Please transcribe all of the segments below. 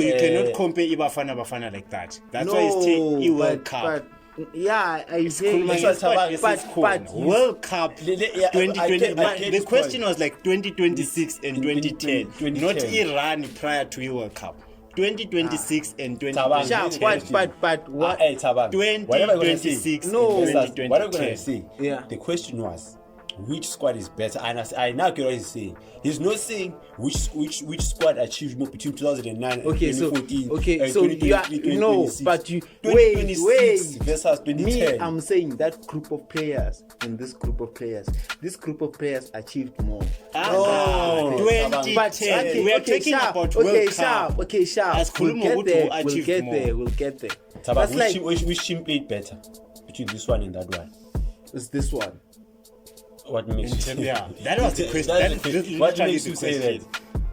You cannot compare Ibafana Bafana like that. That's why it's World Cup. Yeah, I say, but World Cup 2020. The question was like 2026 and 2010, not Iran prior to your World Cup. 2026 and 2010. But what? 2026. No. What I'm gonna say? Yeah. The question was, which squad is better? And I now get what he's saying. He's not saying which squad achieved more between 2009 and 2014. So you are, no, but you wait versus 2010. Me, I'm saying that group of players and this group of players achieved more. 2010. We are talking about World Cup. Okay, sharp. As We'll get there. That's which team played better between this one and that one? It's this one. What makes you say that was the question. What makes you say that?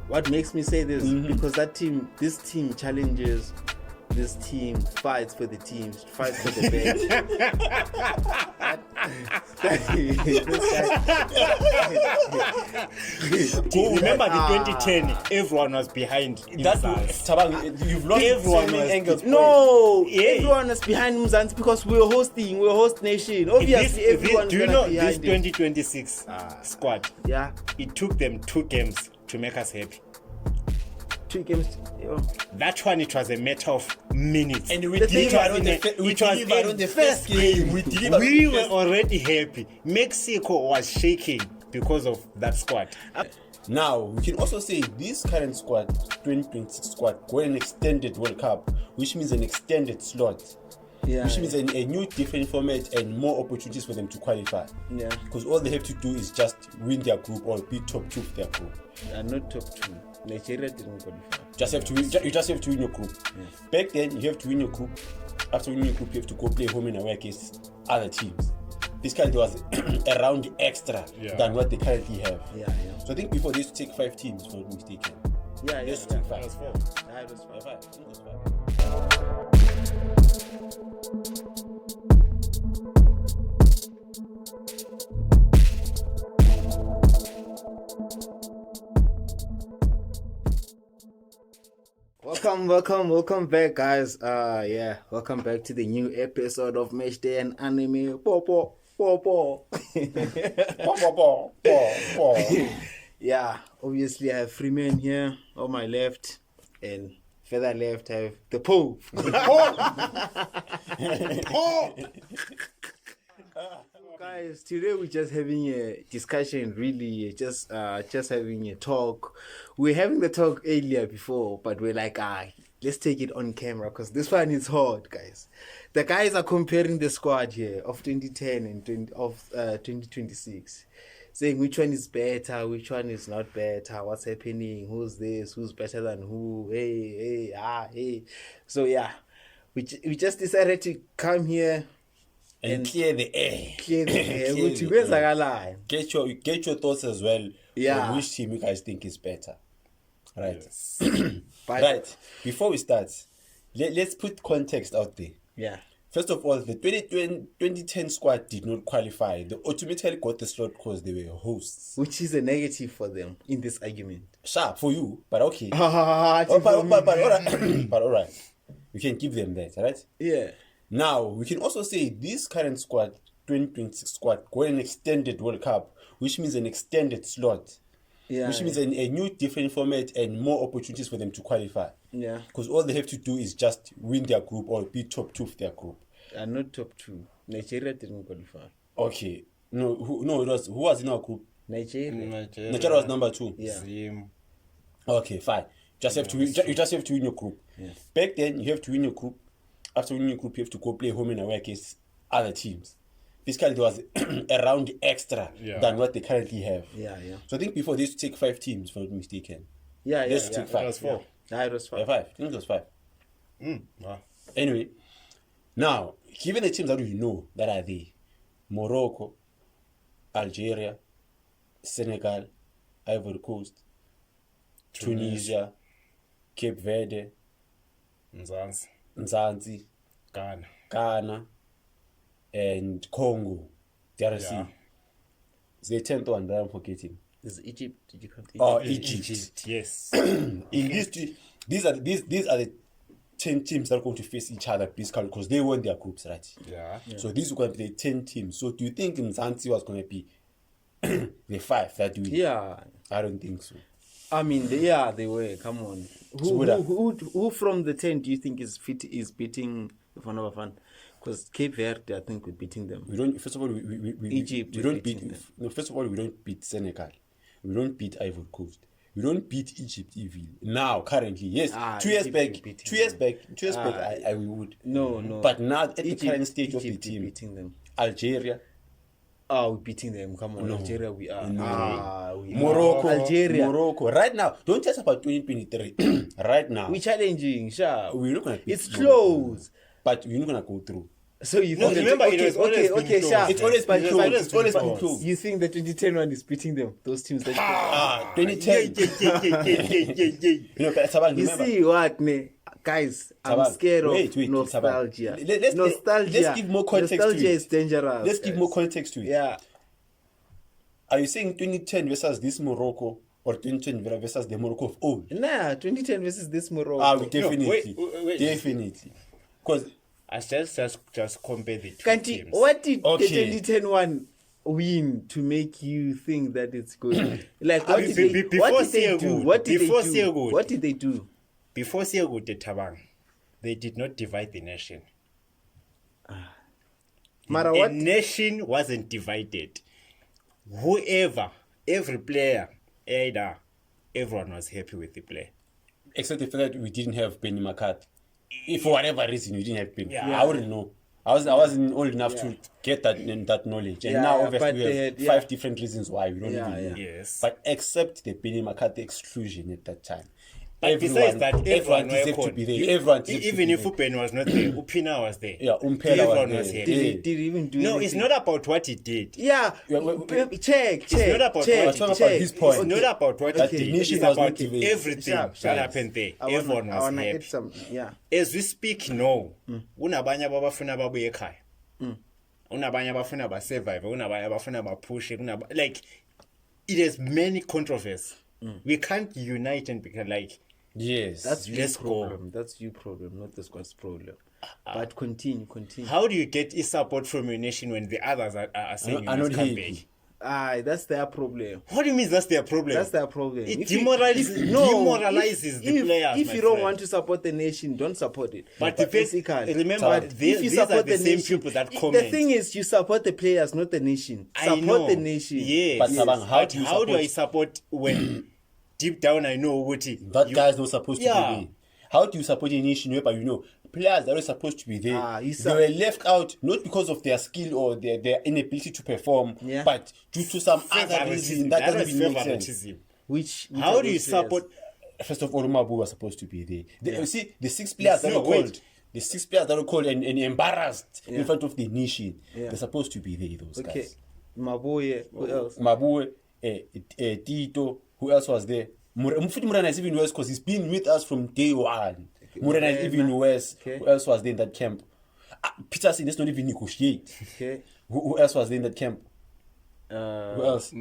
What makes me say this? Because this team challenges, this team fights for the team, fights for the best. Remember the 2010, everyone was behind. You've lost everyone so many angles. Everyone was behind Mzansi because we're host nation. Obviously, everyone. Do you know this 2026 squad? Yeah. It took them 2 games to make us happy. 2 games. That one, it was a matter of minutes. And we delivered on the first game. We were already happy. Mexico was shaking because of that squad. Now, we can also say this current squad, 2026 squad, got an extended World Cup, which means an extended slot. Which means a new different format and more opportunities for them to qualify. Yeah. Because all they have to do is just win their group or be top 2 of their group. Not top 2. Nigeria didn't qualify. You just have to win your group. Yeah. Back then, you have to win your group. After winning your group, you have to go play home and away against other teams. This currently was a round extra than what they currently have. Yeah. So I think before they used to take 5 teams, if I'm not mistaken. Yeah. They used to take 5. That was 4. That was 5. Welcome back, guys. Welcome back to the new episode of Matchday and Anime. Popo. Yeah, obviously I have Freeman here on my left, and further left I have the Pope. Guys, today we're just having a discussion, really, just having a talk. We're having the talk earlier before, but we're like, let's take it on camera because this one is hard, guys. The guys are comparing the squad here of 2010 and 2026, saying which one is better, which one is not better, what's happening, who's this, who's better than who, hey. So yeah, we just decided to come here and clear the air. Get your thoughts as well. Yeah. On which team you guys think is better. Right. Yes. Right. Before we start, let's put context out there. Yeah. First of all, the 2010 squad did not qualify. They automatically got the slot because they were hosts. Which is a negative for them in this argument. Sharp for you, but okay. But But all right. We can give them that, right? Yeah. Now, we can also say this current squad, 2026 squad, got an extended World Cup, which means an extended slot. Yeah. Which means a new different format and more opportunities for them to qualify. Yeah. Because all they have to do is just win their group or be top 2 of their group. And not top 2. Nigeria didn't qualify. Okay. Who was in our group? Nigeria was number 2. Yeah. Okay, fine. You just have to win your group. Yeah. Back then, you have to win your group. After winning your group, you have to go play home and away against other teams. This currently was a round extra than what they currently have. Yeah. So I think before they used to take 5 teams, if I'm not mistaken. Yeah. They used to take 5. That was 4. Yeah, it was 5. 5. I think it was 5. Wow. Anyway, now, given the teams that we know that are there, Morocco, Algeria, Senegal, Ivory Coast, Tunisia, Cape Verde, Mzansi, Ghana, and Congo, DRC. Yeah. It's the 10th one that I'm forgetting. Is Egypt? Did you count Egypt? Oh, Egypt. Yes. In these are the 10 teams that are going to face each other basically because they won their groups, right? Yeah. So these are going to be the 10 teams. So do you think Mzansi was going to be the 5 that we? Yeah. I don't think so. I mean, they were. Come on. Who from the 10 do you think is beating Bafana Bafana? Because Cape Verde, I think we're beating them. We don't. First of all, we Egypt, We don't beat. No, first of all, we don't beat Senegal. We don't beat Ivory Coast. We don't beat Egypt even now. Currently, yes. 2 years back. 2 years back. 2 years back. I would. No. But now at Egypt, the current stage of the Egypt, team, beating them. Algeria. We're beating them. Come on, No. Algeria, we are. No. We Morocco. are. Algeria. Morocco. Right now, don't tell us about 2023. Right now, We're challenging, sure. we're not gonna. beat It's Morocco. close. But we're not gonna go through. So you No, think remember, that, it has always been close. sure. It's always been But- close. but- It's always been but close. You think the 2010 one is beating them? Those teams that 2010. You know, but Tabang, you remember. see what, ne? Guys, I'm Tabang, scared of wait, nostalgia. Tabang. Let's Nostalgia. give more context to Nostalgia it. is dangerous. Let's give guys. more context to it. Yeah. Are you saying 2010 versus this Morocco or 2010 versus the Morocco of old? Nah, 2010 versus this Morocco. Definitely. wait. Definitely. Because I just compare the two Kanti, teams. what did Okay. the 2010 one win to make you think that it's good? Like, what mean, did they, before what did they do? Seagood, What did before they do? Seagood. What did they do? Before Seagood the Tabang, they did not divide the nation. Mara, A what? nation wasn't divided. Whoever, every player, either, everyone was happy with the play. except the fact that we didn't have Benny McCarthy. If for whatever reason we didn't have Benny, Yeah. I wouldn't know. I wasn't old enough to get that knowledge. And Yeah, now yeah, obviously but we they have had- 5 different reasons why we don't Yeah, even know. yeah. Yes. But except the Benny McCarthy exclusion at that time. But besides that, everyone deserved were to be there. con- Everyone deserved to even be if there. Upen was not there, Upina was there. Yeah, Umpela Everyone was was there. here. Did he, Yeah. did he even do No, anything? it's not about what he did. Yeah, Yeah, check. not about check, what he did. check. His point. It's not about what That he the did. nation It's was about motivated. everything Sharp, that sharp. happened there. I wanna- Everyone I was wanna happy. add some. Yeah. As we speak now, unabanye abafuna babuye ekhaya. Unabanye abafuna basurvive, unabanye abafuna bapushe, like it has many controversies. We can't unite and become like Yes. That's your Let's go. problem. That's your problem, not the squad's problem. But continue. how do you get support from your nation when the others are saying you I'm must not come happy. back? That's their problem. What do you mean that's their problem? That's their problem. It If you- demoralizes if- the players. If my you don't friend. want to support the nation, don't support it. But the basically, remember, if these you are support the same nation, people that the comment. thing is, you support the players, not the nation. I Support know. the nation. Yes. But Sabang, how But do you how do I support- support when deep down I know what it That guy's not supposed to Yeah. be there. How do you support a nation whereby you know players that are supposed to be there? You They were left out not because of their skill or their inability to perform, Yeah. but due to some other reason that doesn't was even make sense. favoritism. Which How are do you those players? support? First of all, Umabu was supposed to be there. You see, the 6 players that No, were wait. called, the 6 players that were called and embarrassed in front of the nation, Yeah. they're supposed to be there. Those Okay, guys. Maboye. Who else? Mabue, Tito, who else was there? Mfuti Murana is even worse because he's been with us from day one. Murana is even worse. Okay. Who else was there in that camp? Peterson, let's not even negotiate. Okay. Who else was there in that camp? Who else?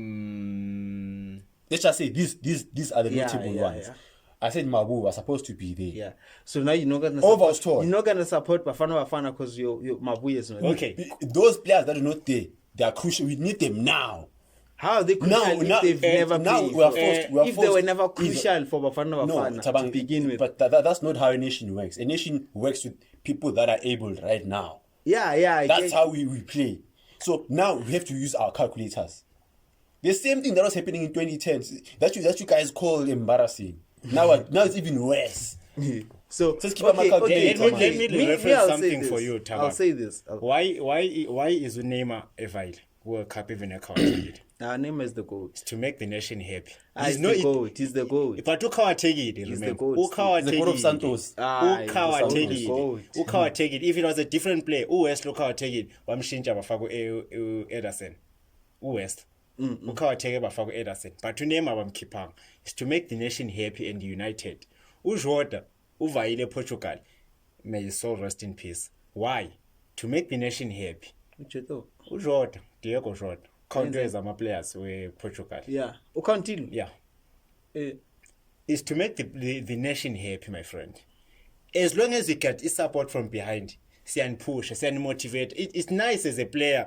Let's just say these are the Yeah, notable yeah, ones. yeah. I said Mabu was supposed to be there. Yeah. So now you're not gonna. Over support, store. you're not gonna support Bafana because your Maboye is not. there. Okay. Those players that are not there, they are crucial. We need them now. How are they crucial if they've never now played? we are for- forced. We are if forced they were never either- crucial for Bafana No, to Tabang, begin with. But that's not how a nation works. A nation works with people that are able right now. yeah. I That's get- how we play. So now we have to use our calculators. The same thing that was happening in 2010 that you guys call embarrassing. Now it's even worse. So Just keep my calculator, Let man. me reference I'll say something this. for you, Tabang. I'll say this. Why is Neymar available? World Cup even account Our name is the goat. to make the nation happy. He's the goat. He's the goat. But ukawateki He's remember. the goat. The God of Santos. Ukawateki. he's the goat. Ukawateki. If it was a different player, uWest ukawateki wamshintsha bafaka Ederson. uWest. Ukawateki bafaka Ederson. But uNeymar bamkhiphanga. Is to make the nation happy and united. uJota uvayile Portugal. May his soul rest in peace. Why? To make the nation happy. uJota, Diego Jota. Counters ama players we Portugal. Yeah. Ukhawuntile. Yeah. is to make the nation happy, my friend. As long as you get support from behind, siyan push, siyan motivate. It's nice as a player.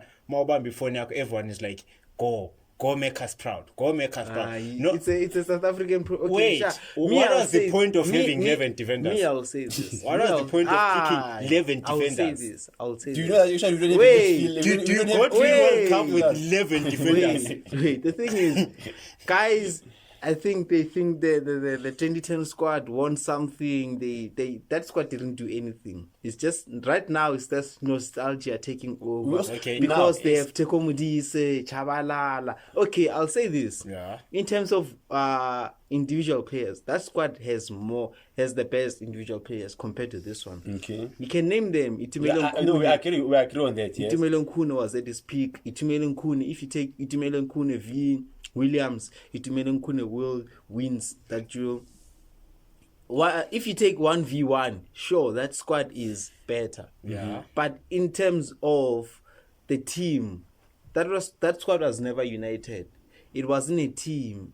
Before everyone is like, go make us proud. Go make us proud. No, it's a South African. Okay, wait, what was the point of having 11 defenders? Me, I'll say this. What was the point of picking 11 defenders? I'll say this. Do you know that you don't Wait, even Do you feel? go to World Cup with 11 defenders? Wait. The thing is, guys, I think they think the 2010 squad won something. That squad didn't do anything. It's just right now it's just nostalgia taking over. Okay, because now they have Teko Modise, Chabalala. Okay, I'll say this. Yeah. In terms of individual players, that squad has the best individual players compared to this one. Okay. You can name them. No, we agree on that. Yes. Itumeleng Khune was at his peak. Itumeleng Khune, if you take Itumeleng Khune v Williams, Itumeleng Khune will wins that duel. If you take 1v1, sure, that squad is better. Yeah. But in terms of the team, that squad was never united. It wasn't a team.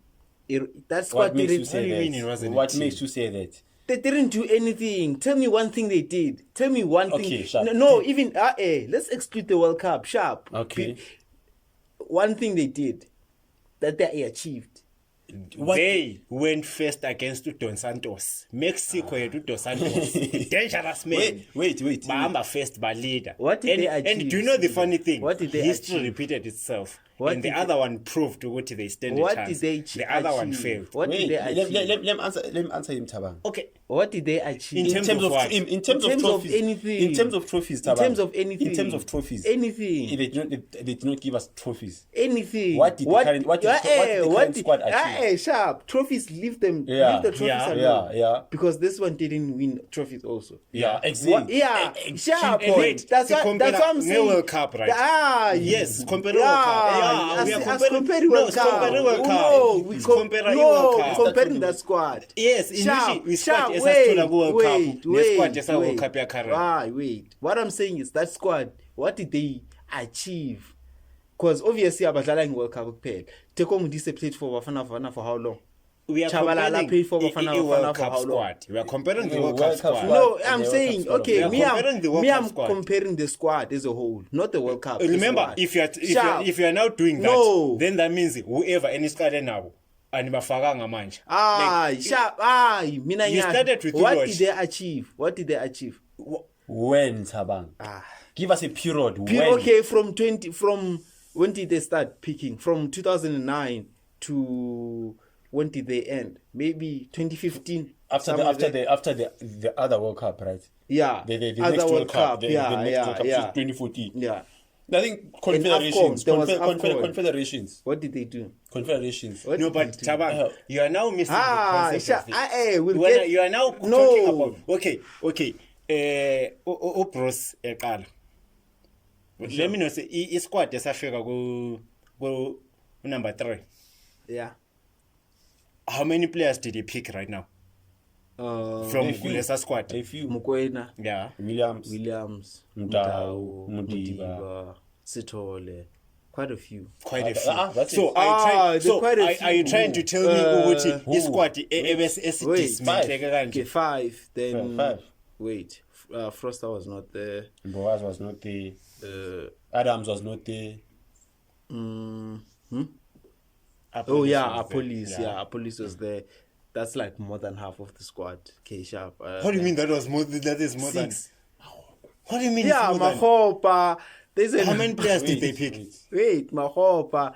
That squad What makes you didn't. say you mean it that? wasn't a What team? makes you say that? They didn't do anything. Tell me one thing they did. Tell me one Okay, thing. sharp. No, even let's exclude the World Cup. Sharp. Okay. One thing they did that they achieved. They went first against Dos Santos. Mexico had Dos Santos. Dangerous man. Wait. Bahamba first by leader. What did they And achieve? do you know the funny thing? What did they History achieve? repeated itself. What and the did other one proved to go to the standard What chance. did they The other one achieve? failed. What Wait, did they achieve? let me answer him, Tabang. Okay. What did they achieve? In terms of what? In terms of of trophies, anything. In terms of trophies, In Tabang. terms of anything. In terms of trophies, Anything. They did not give us trophies. Anything. What did the current squad achieve? Sharp. Trophies, leave them. Yeah. Leave the trophies Yeah. alone. Yeah. Because this one didn't win trophies also. Yeah, exactly. Sharp. And wait, That's to what compare I'm saying. World Cup, right? Yes. Compare World Cup. Yeah, we are comparing World Cup. No, It's comparing World Cup. comparing that squad. Yes, in Sharp, which we squad wait, esasithola ku-World Cup. Nesquad esa World Cup yakhareng. Wait. What I'm saying is that squad, what did they achieve? Because obviously abadlala in World Cup kuphela. Teko Modise played for Bafana for how long? We are Chabalala comparing played for the Bafana World for Cup how long? squad. We are comparing the World World Cup Cup squad. squad. No, The I'm World saying, Cup squad. okay, We are comparing the World Cup I'm squad. comparing the squad as a whole, not the World Cup. the Remember, squad. if you are now doing that, No. then that means whoever any squad now anibafakanga manje. Mina You nyana, started with what Ulosh. did they achieve? What did they achieve? When, Tabang? Give us a period. When? Okay, from when did they start picking? From 2009 to when did they end? Maybe 2015. After the other World Cup, right? Yeah. The Other next World Cup. the Yeah, next yeah, World Cup, yeah. 2014. Yeah. I think confederations. AFCON, there was AFCON. Confederations. What did they do? Confederations. What No, did but they do? Tabang, you are now missing the concept of it. we'll You are now talking about okay. Bruce eqala. Let me know say squad esafika ku number 3. Yeah. How many players did he pick right now from a few. Kulesa squad? A few. Mokoena, Yeah. Williams. Mdau, Modiba. Sithole, quite a few. Quite a few. That's So it. are you trying to tell me ukuthi who? isquad esidismantle Okay, kanje? 5. Then Five. wait, Froster was not there. Boaz was not there. Adams was not there. Oh yeah, was there. Apolis. Yeah, Apolis was there. That's like more than half of the squad. K Sharp. What do you mean that is more than? 6. What do you mean? Yeah, it's more than? Mahopa. There's a How many players did they pick? Wait, Mahopa,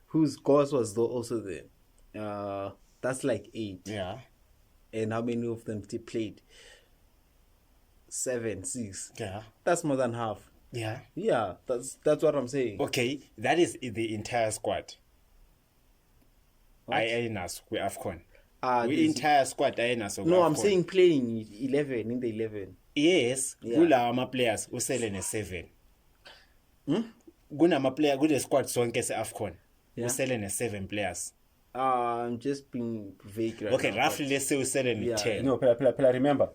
whose goals was also there. That's like 8. Yeah. And how many of them played? 7, 6. Yeah. That's more than half. Yeah. Yeah, that's what I'm saying. Okay, that is the entire squad. Ayenaso we AFCON. We this- entire squad ayenaso. No, I'm AFCON. saying playing 11 in the 11. Yes, Yeah. kulawa ama-players usele ne-7. Kunama-player kule squad sonke se-AFCON. Yeah. Usele ne-7 players. I'm just being vague right Okay, now, roughly let's say usele ne-10. No, phela remember.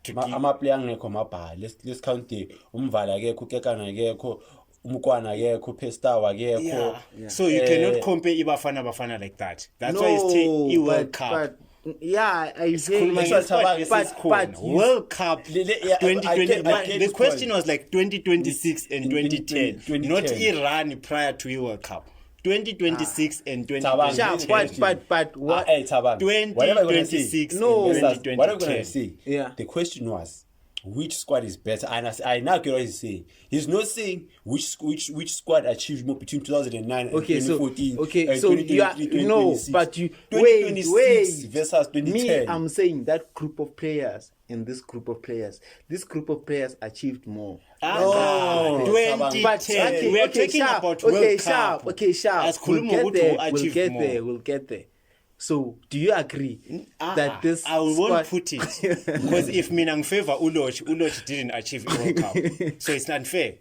To keep- Ama-player angekho mabhala. Let's count the umvala akekho, ukekana akekho, Umukwana akekho, Pesta akekho. Yeah. So you cannot compare Bafana like that. That's why it's a World Cup. But yeah, I say, but World Cup 2020. I The question was like 2026 and 2010, not 2010. Iran prior to a World Cup. 2026 and 2010. but what? Hey, Tabang, whatever you're gonna say, 2026 No. and what I'm gonna 2010. say, Yeah. the question was, which squad is better? And I now get what he's saying. He's not saying which squad achieved more between 2009 and Okay, so 2014. so you are 2026. but you 2026 versus Me, 2010. I'm saying that group of players this group of players achieved more. No, 2010. We are talking sharp, about okay, World sharp, Cup. okay, sharp. As We'll Khulumo get Gutu there. We'll achieved get more. there. We'll get there. So, do you agree that this? I won't squad- put it because if Minang favor Uloch didn't achieve a World Cup, so it's unfair.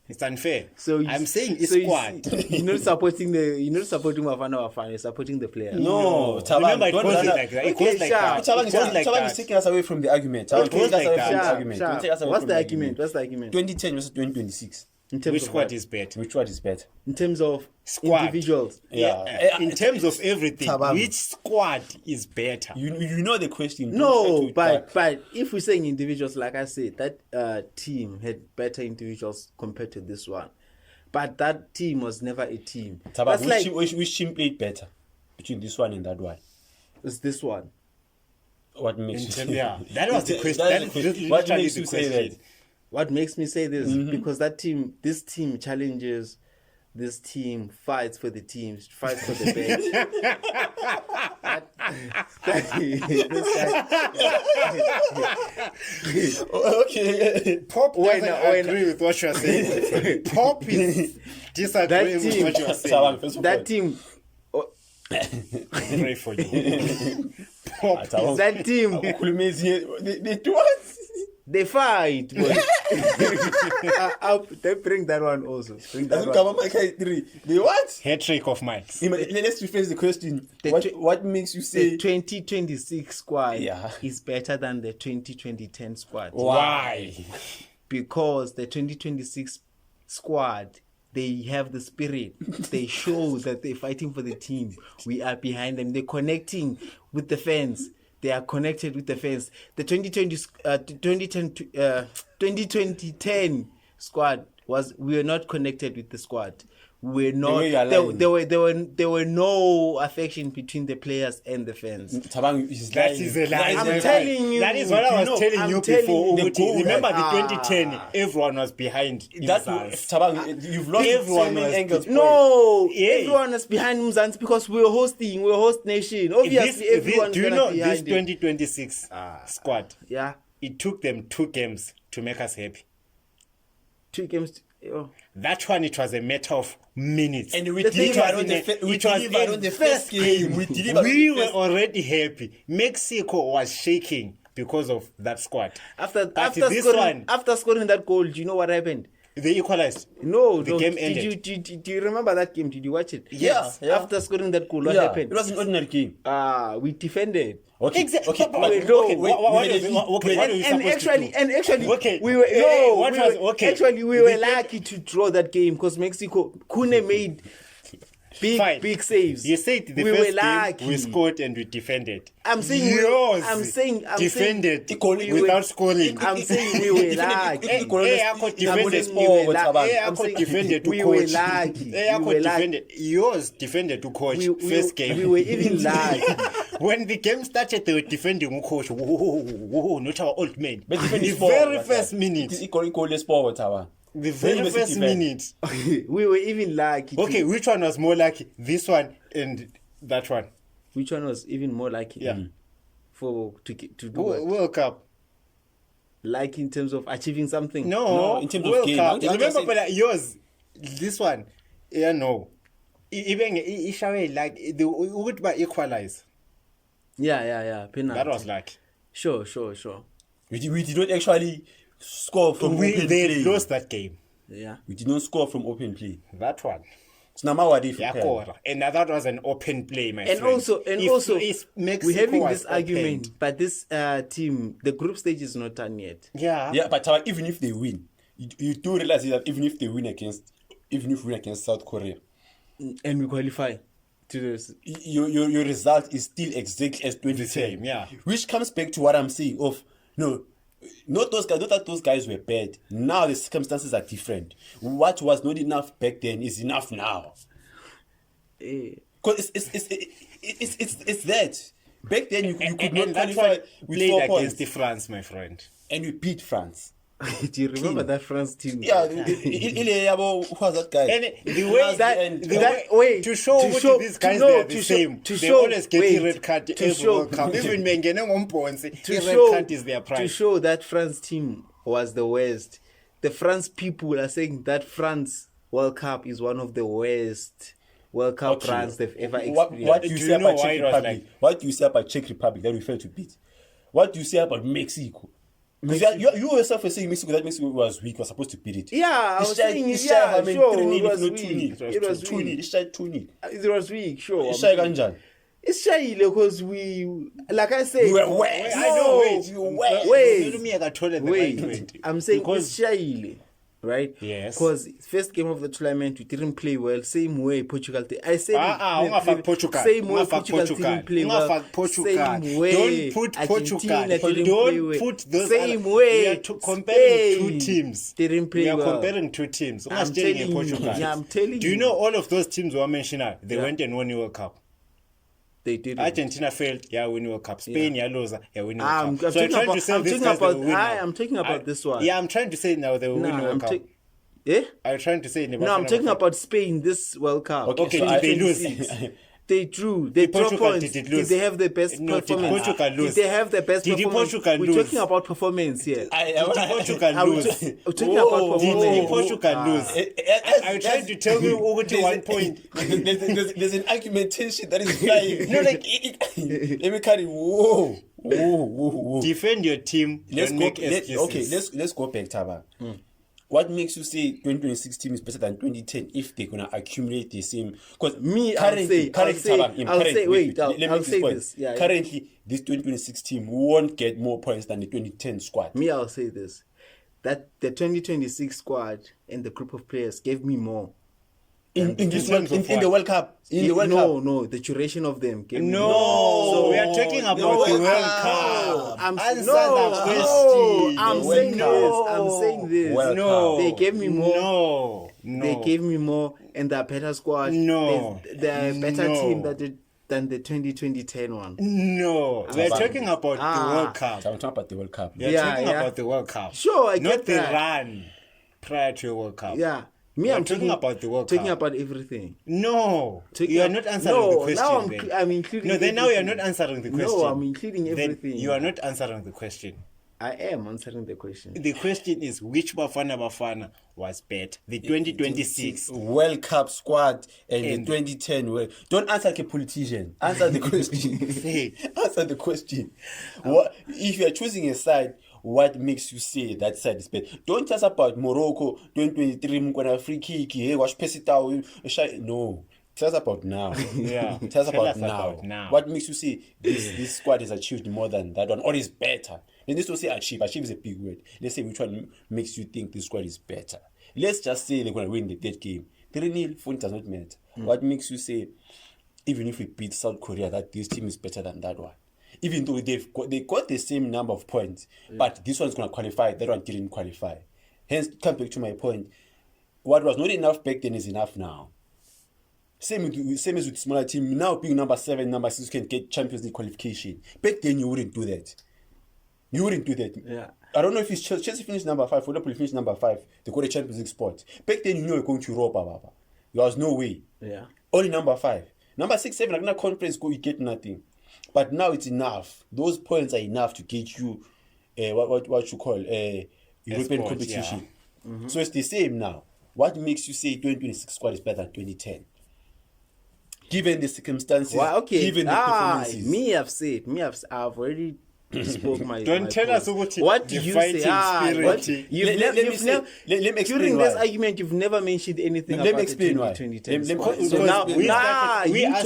It's unfair. So I'm saying it's so squad. You're not supporting Bafana. You're supporting the players. No, Tabang, Remember, it don't goes do that. like that. It Okay, goes like sharp. that. Tabang It goes like is that. taking us away from the argument. It goes like that. Don't take us away What's from the argument? What's the argument? 2010 versus 2026. In terms Which of squad what? is better? Which one is better? In terms of Squad. individuals. Yeah. In terms of everything, Tabang. which squad is better? You know the question. Don't No, try to but if we're saying individuals, like I said, that team had better individuals compared to this one. But that team was never a team. Tabang, That's which team played better between this one and that one? it's this one. What makes you Yeah, that was the question. That is the question. What literally makes the you say question. that? What makes me say this? Because this team challenges, this team fights for the teams, fights for the bench. Okay. Pop When- doesn't agree with what you're saying. Pop is disagreeing with team- what you're Tabang, saying. first of all, That team, Pray for you. Pop. Tabang, that team, they do what? they fight. But they bring that one also. Bring that Doesn't one. come up my three. They what? Hat trick of Mike's. Let's rephrase the question. The What makes you The say 2026 squad Yeah. is better than the 2010 squad. Why? Because the 2026 squad, they have the spirit. They show that they're fighting for the team. We are behind them. They're connecting with the fans. They are connected with the fans. The 2010 squad we were not connected with the squad. We were not. way you are lying. There were no affection between the players and the fans. Tabang is That lying? is a lie. I'm telling you. That is what I was You know, telling I'm you telling before. you. The Uguti. goal, Remember like, the 2010, everyone was behind That Mzansi. Tabang, you've lost Everyone so many was- angles. No, Yeah. everyone is behind Mzansi because we're hosting. We're host nation. Obviously, everyone do is you gonna know be this behind it. 2026 squad? Yeah, It took them 2 games to make us happy. 2 games. Oh. That one, it was a matter of minutes. And we The thing delivered is, on the It was delivered in on the first game. We delivered on We the were first. already happy. Mexico was shaking because of that squad. After But this scoring that goal, do you know what happened? They equalized. No, The no. game Did ended. do you remember that game? Did you watch it? Yes. Yeah. After scoring that goal, what Yeah, happened? it was an ordinary game. We defended. Okay. Exactly. Okay. But- but- wait, okay. no, Wait. what wait, is- wait, what- okay, wait, what are you And supposed to actually, do? Okay. we Okay. were lucky to draw that game because Mexico Kune made Fine. big saves. You said the we first were lucky. game we scored and we defended. I'm saying Yours I'm saying defended Equally without scoring. I'm saying we were lucky. Eh, yakho defended we were lucky. yakho I'm saying defended to we were coach. lucky. Yakho We were lucky. defended. Yours defended to coach. First game. We were even lucky. When the game started, they were defending coach. Whoa, not our old man. But defend The is forward, very but, first It minute. is equally sport, Tabang. The very Very first defend. minute. We were even lucky. Okay, which one was more lucky? This one and that one. Which one was even more lucky? Yeah. To do what? World Cup. Like in terms of achieving something. No, in terms of World game. Cup. I'm just Remember, saying- but yours, this one, yeah, no. Even Ishawe, like the would by equalize. Yeah. Penalty. That was like Sure. We did not actually score from open they play. lost that game. Yeah. We did not score from open play. That one. So now what if Yeah, Kora. And that was an open play, my And friend. also, If Mexico we're having was this argument, opened- but this team, the group stage is not done yet. Yeah. Yeah, but Tabang, even if they win, you do realize that even if they win against even if we win against South Korea, and we qualify to this. your result is still exactly as 2010. same, yeah. Which comes back to what I'm saying of not those guys. Not that those guys were bad. Now the circumstances are different. What was not enough back then is enough now. Because it's that. Back then you could not and that's qualify why with played 4 against points, France, my friend. and we beat France. Do you remember that France team? Yeah, who was that guy? And the way to show these guys they are the same. They always get a red card every World Cup. Even Mengene Ngombonsi, the red card is their pride. To show that France team was the worst. The France people are saying that France World Cup is one of the worst World Cup runs they've ever experienced. What do you say about Czech Republic? What do you say about Czech Republic that we failed to beat? What do you say about Mexico? Because you yourself were saying Mexico, that Mexico was weak, was supposed to beat it. Yeah, I was saying, it was weak. It was weak. It was weak, sure. It's shy because we, like I said, we were wet. No, I know, wait. I'm saying it's shy, right? Yes. Because first game of the tournament we didn't play well. Same way Portugal. I said Portugal. Same way Portugal didn't play well. Same way. Don't put Portugal. Don't put those. Same way. We are comparing two teams. Didn't play well. We are comparing two teams. I'm telling you. Yeah, I'm telling you. Do you know all of those teams were mentioned? They went and won the World Cup. They did. Argentina failed, win World Cup. Spain, loser, win World Cup. I'm talking about this one. Yeah, I'm trying to say now they will win World Cup. I'm trying to say. No, I'm talking about Spain this World Cup. Okay, did they lose? They drew. They dropped points. Did they have the best performance? Did Portugal lose? Did they have the best performance? We're talking about performance here. Did Portugal lose? We're talking about performance. Did Portugal lose? I'm trying to tell you over to 1 point. There's an argumentation that is flying. No, like let me carry. Whoa. Defend your team. Let's go back, Taba. What makes you say 2026 team is better than 2010 if they're gonna accumulate the same? Because currently, this 2026 team won't get more points than the 2010 squad. I'll say this: that the 2026 squad and the group of players gave me more. In the World Cup. No, the duration of them. So we are talking about the World Cup. I'm saying this. No, they gave me more. No, they gave me more, and they're better squad. No, they're a better team than the 2010 one. No, we're talking about the World Cup. I'm talking about the World Cup. We're talking about the World Cup. Sure, I get that. Not the run prior to the World Cup. Yeah. I'm talking about the World Cup. Talking about everything. No, you are not answering the question. Now I'm including. No, then now you are not answering the question. No, I'm including everything. Then you are not answering the question. I am answering the question. The question is which Bafana was better? The 2026 World Cup squad and the 2010 World. Don't answer like a politician. Answer the question. Answer the question. What if you are choosing a side? What makes you say that side is better? Don't tell us about Morocco 2023 Mukwana free kick. Hey, watch Pesitao. No. Tell us about now. Yeah. Tell us about now. What makes you say this squad has achieved more than that one or is better? Let's not say achieve. Achieve is a big word. Let's say which one makes you think this squad is better. Let's just say they're going to win the third game. 3-0, 4 does not matter. What makes you say, even if we beat South Korea, that this team is better than that one? Even though they got the same number of points, but this one's going to qualify, that one didn't qualify. Hence, come back to my point. What was not enough back then is enough now. Same as with smaller team. Now being number 7, number 6 can get Champions League qualification. Back then you wouldn't do that. Yeah. I don't know if it's Chelsea finished number 5, Liverpool finished number 5. They got a Champions League spot. Back then you knew you were going to Europa, Baba. There was no way. Yeah. Only number 5. Number 6, 7, like in a conference go, you get nothing. But now it's enough. Those points are enough to get you what you call European competition. Yeah. Mm-hmm. So it's the same now. What makes you say 2026 squad is better than 2010? Given the circumstances, given the performances. I've already spoke my. Don't tell us what do you say? Let me explain during why. This argument, you've never mentioned anything about the 2010 squad. So now we asked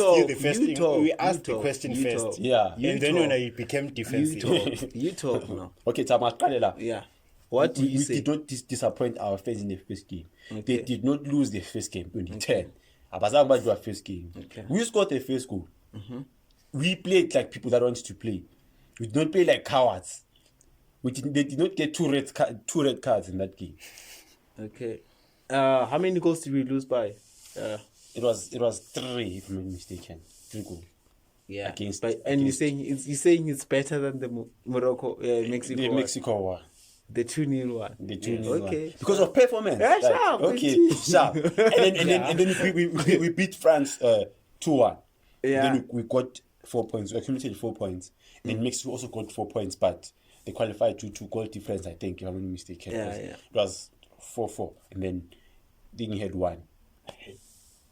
the question first. Yeah. And then when I became defensive. You talk now. Okay, Tama. Yeah. What do you we say? did not disappoint our fans in the first game. Okay. They did not lose the first game, 2010. Abazanga do our first game. Okay. We scored the first goal. We played like people that wanted to play. We did not play like cowards. They did not get two red cards in that game. Okay. How many goals did we lose by? It was 3, if I'm not mistaken. 3 goals. Yeah. Against- But and you're saying it's better than the Mexico The one? Mexico one. The 2-0 one. The 2-0 Okay. one. Because of performance. Yeah, Like, sharp. okay, sharp. And then we beat France 2-1. Yeah. Then we got 4 points. We accumulated 4 points. Then Mexico also got 4 points, but they qualified to goal difference, I think, if I'm not mistaken. Yeah, It yeah. was 4-4. And then Ding had 1.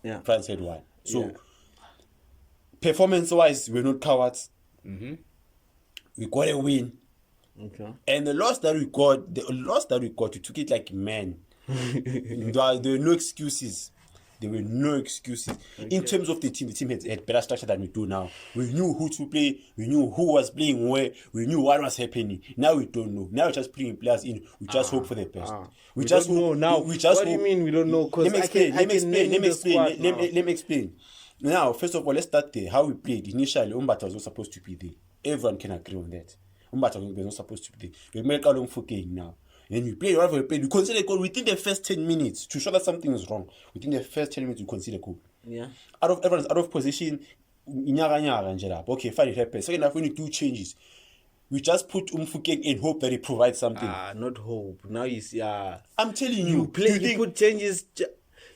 Yeah. France had 1. So Yeah. performance-wise, we're not cowards. We got a win. Okay. And the loss that we got, we took it like man. There were no excuses. There were no excuses. In terms of the team had better structure than we do now. We knew who to play. We knew who was playing where. We knew what was happening. Now we don't know. Now we're just playing players in. We just hope for the best. We just know now. What do you mean we don't know? Because Let me explain. Let Let me explain. Now, first of all, let's start there. How we played. Initially, Umbata was not supposed to be there. Everyone can agree on that. Umbata was not supposed to be there. We make a long game now. And we played whatever we played. We consider a goal within the first 10 minutes to show that something is wrong. Within the first 10 minutes, we consider a goal. Yeah. Everyone's out of position. Okay, fine, it happens. Second half, when you do changes, we just put Umfukeng and hope that he provides something. Not hope. Now you see. I'm telling You put changes.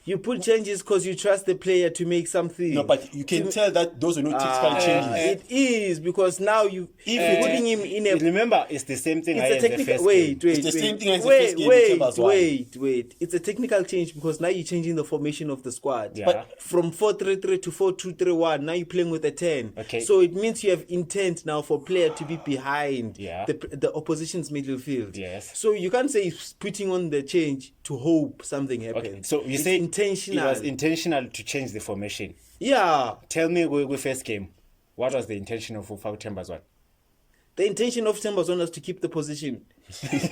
You put changes because you trust the player to make something. No, but you can tell that those are not tactical changes. It is because now you're putting him in a. Remember, it's the same thing. It's a technical. Wait. It's the same thing as the first game in Chambers one. Wait. It's a technical change because now you're changing the formation of the squad. Yeah. But from 4-3-3 to 4-2-3-1, now you're playing with a 10. Okay. So it means you have intent now for player to be behind Yeah. the opposition's middle field. Yes. So you can't say he's putting on the change to hope something happens. Okay. So you It's say intentional. It was intentional to change the formation. Yeah. Tell me, with first game, what was the intention of Ufau Tembas one? The intention of Tembazon was to keep the position.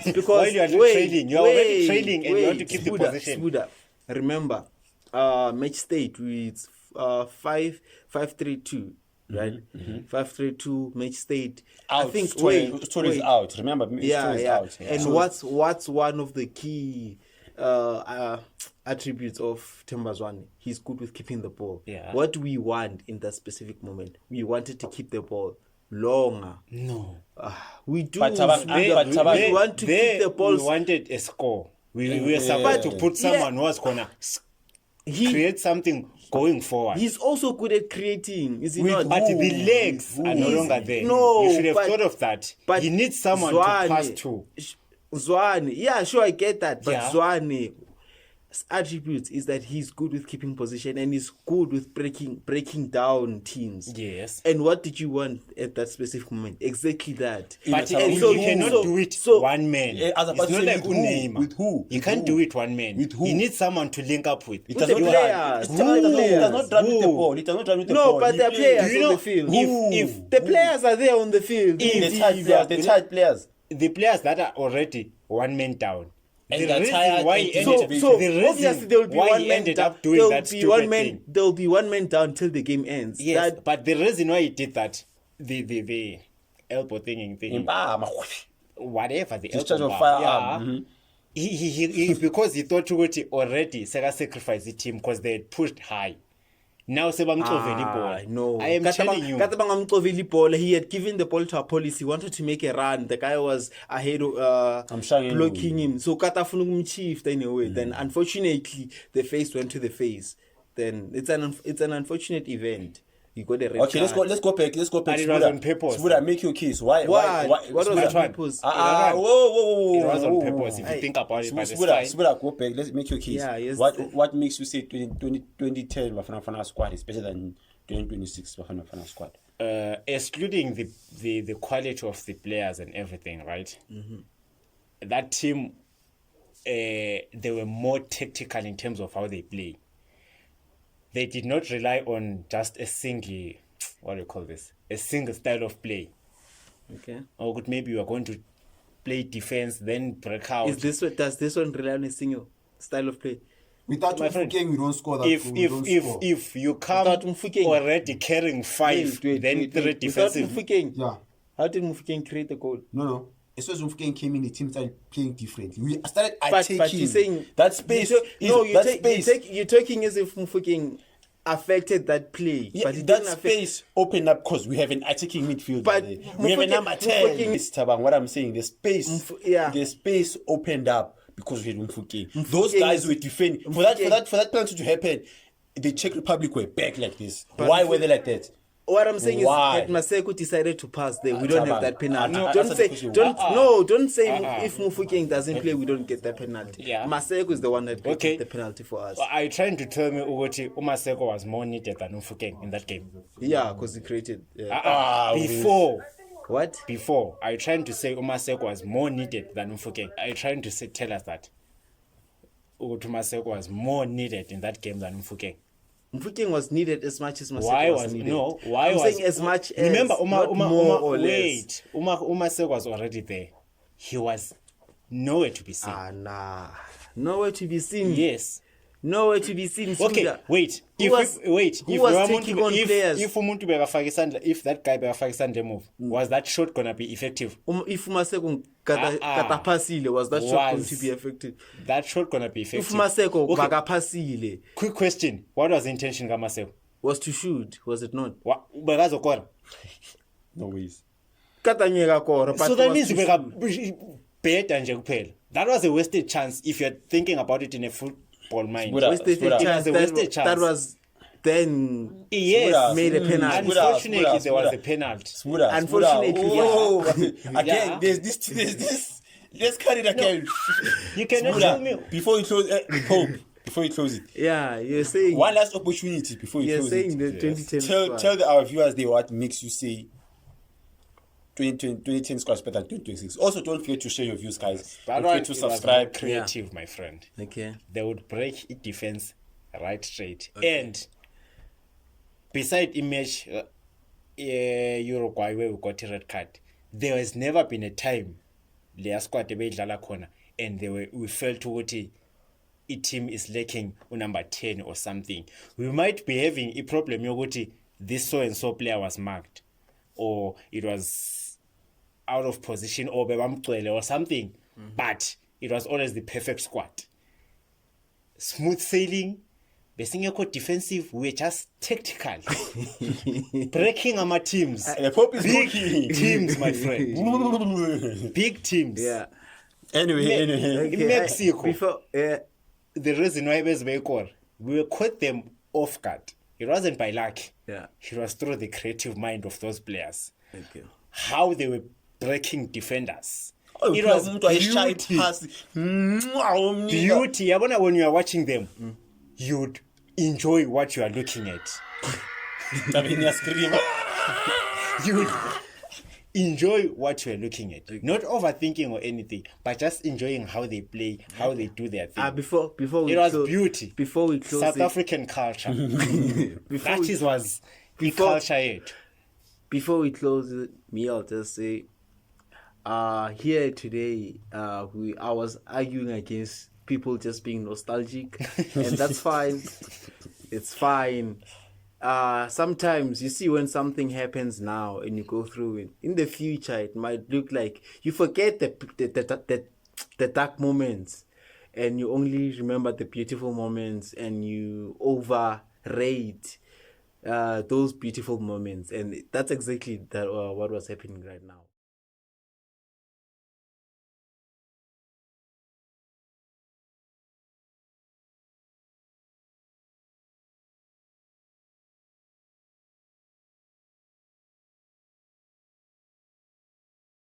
Because While you are trailing, you are already trailing and you want to keep the position. Spuda. Remember, match state with 5-3-2, right? 5-3-2 match state. Out. I think Story's out. Remember, Story's out. Yeah. And what's one of the key attributes of Tembazwane? He's good with keeping the ball. Yeah. What we want in that specific moment, we wanted to keep the ball longer. No. We do. But we want to keep the ball. We wanted a score. We were supposed to put someone who was gonna create something going forward. He's also good at creating, is he not? But the legs are no longer there. No, you should have but- thought of that. but He needs someone to pass to. Zwane, yeah, sure, I get that. But Yeah. Zwane's attributes is that he's good with keeping position and he's good with breaking down teams. Yes. And what did you want at that specific moment? Exactly that. But And you so- cannot so- do it so- one man. as a It's not person, like with who? Neymar. With who? You With can't who? do it one man. With who? He needs someone to link up with. It With does the not players. run. With It the does players. not run with the Who? ball. It does not run with the No, ball. but He they're plays- players Do you on know the field. if The players are there on the field. the tight players. the players that are already one man down, And the they're reason tired why and he so- ended, So the reason obviously there will be why one he man ended down. up doing There'll that be stupid one man. thing. There'll be one man down till the game ends. Yes, That- but the reason why he did that, the elbow thing, whatever the Discharge elbow of bar, firearm. yeah, he because he thought ukuthi already Sega sacrificed the team because they had pushed high. Now sebamxovela ibhola. No. I am telling you. Kata bangamxovela ibhola. He had given the ball to a police. He wanted to make a run. The guy was ahead, I'm showing blocking you. him. So Kata funa kumchief in a way. Then unfortunately, the face went to the face. Then it's an unfortunate event. You got a red Okay, let's card. go back. But it was on purpose. Spuda, make your case. Why? What was Which the one? purpose? Whoa. It was on purpose. If you think about it, but it's fine. Spuda, go back. Let's make your case. Yeah, yes. What makes you say 2010 Bafana squad is better than 2026 Bafana squad? Excluding the quality of the players and everything, right? That team, they were more tactical in terms of how they play. They did not rely on just a single, what do you call this? A single style of play. Okay. Or maybe you are going to play defense, then break out. Does this one rely on a single style of play? Without Mufukeng, we don't score that. If you come already carrying 5, then 3 defensive. Yeah. How did Mufukeng create the goal? No. As soon as Mufukeng came in, the team started playing differently. We started attacking. But you're saying that space. You're talking as if Mufukeng affected that play. Yeah, but that space opened up because we have an attacking midfielder. But we have a number 10. What I'm saying, the space opened up because we had Mufukeng. Those guys were defending. For that penalty to happen, the Czech Republic were back like this. Why were they like that? What I'm saying is that Maseko decided to pass there. We don't have that penalty. Don't say if Mufukeng doesn't play, we don't get that penalty. Yeah. Maseko is the one that gets the penalty for us. Are you trying to tell me Ugoti Maseko was more needed than Mufukeng in that game? Yeah, because he created. Before. What? Before. Are you trying to say Maseko was more needed than Mufukeng? Are you trying to tell us that Ugoti Maseko was more needed in that game than Mufukeng? Mufukeng was needed as much as Maseko was needed. I'm saying as much as. Remember, wait, Maseko was already there. He was nowhere to be seen. Nowhere to be seen. Yes. Nowhere to be seen. Okay, wait. If that guy Begafakisande move, was that shot gonna be effective? If Maseko Katapasile, was that shot going to be effective? That shot gonna be effective. If Maseko Bagapasile. Quick question. What was the intention of Maseko? Was to shoot, was it not? No ways. So that means that was a wasted chance if you're thinking about it in a football mind. That was then made a penalty. Unfortunately, there was a penalty. Unfortunately, again, there's this. Let's cut it again. You cannot tell me before you close. Hope before you close it. Yeah, you're saying one last opportunity before you close it. You're saying the 2010. Tell our viewers there what makes you say 2010 squad is better than 2026. Also, don't forget to share your views, guys. Don't forget to subscribe. Creative, my friend. Okay. They would break it defense right straight. Okay. And beside image Uruguay where we got a red card, there has never been a time their squad and we felt what a team is lacking number 10 or something. We might be having a problem this so and so player was marked, or it was out of position or something, but it was always the perfect squad. Smooth sailing, defensive, we were just tactical. Breaking our teams. Big teams, my friend. Big teams. Yeah. Anyway. In Mexico, the reason why we caught them off guard. It wasn't by luck. Yeah. It was through the creative mind of those players. Okay. How they were breaking defenders. It was beauty. When you are watching them, you'd enjoy what you are looking at. You'd enjoy what you are looking at. Not overthinking or anything, but just enjoying how they play, how they do their thing. Before we it was beauty. Before we close South African culture. Was the culture yet. Before we close it, I'll just say, here today, I was arguing against people just being nostalgic, and that's fine. It's fine. Sometimes you see when something happens now and you go through it, in the future it might look like you forget the dark moments and you only remember the beautiful moments, and you overrate those beautiful moments, and that's exactly what was happening right now.